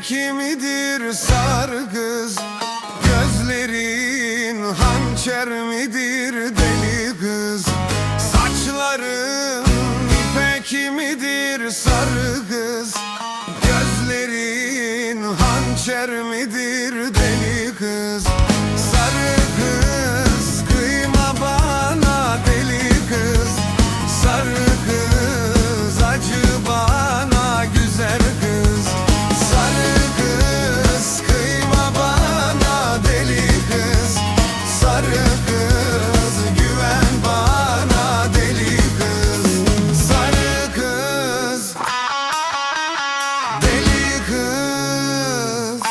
İpek midir sarı kız? Gözlerin hançer midir deli kız? Saçların ipek midir sarı kız? Gözlerin hançer midir deli kız? Sarı kız kıyma bana deli kız. Sarı kız acı bana güzel kız. Sarı kız kıyma bana deli kız. Sarı kız güven bana deli kız. Sarı kız deli kız.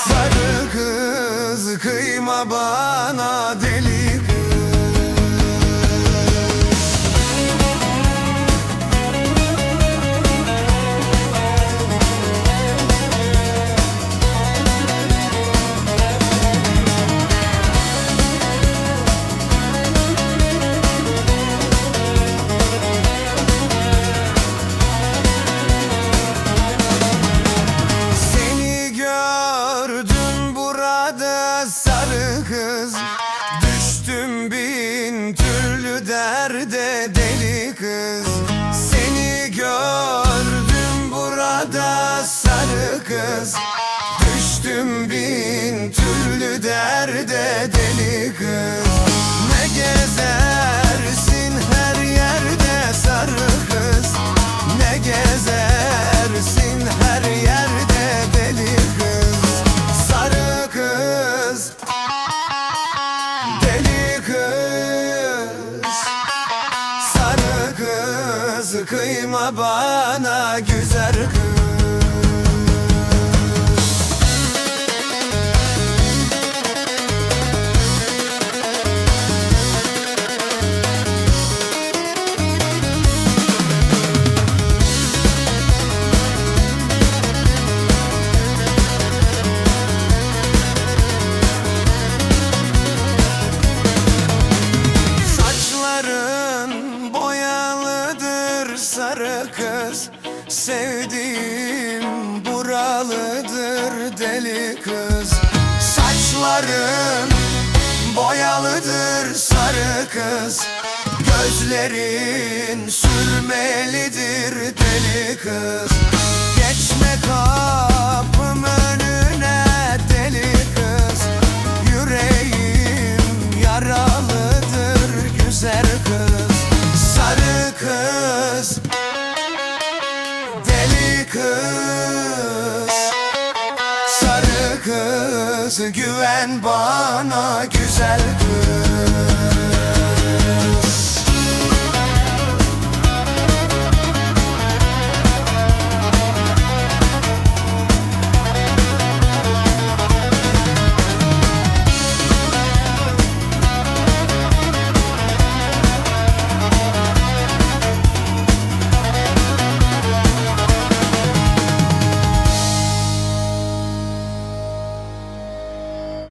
Sarı kız kıyma bana deli kız. Sarı kız, düştüm bin türlü derde deli kız. Seni gördüm burada sarı kız. Düştüm bin türlü derde deli kız. Ne gezersin her yerde sarı kız. Ne gezersin her yerde deli kız. Sarı kız deli kız. Sarı kız kıyma bana güzel kız. Sarı kız sevdiğim buralıdır deli kız. Saçların boyalıdır sarı kız. Gözlerin sürmelidir deli kız. Geçme kapım önüne deli kız. Yüreğim yaralıdır güzel kız. Sarı kız deli kız. Sarı kız güven bana güzel kız.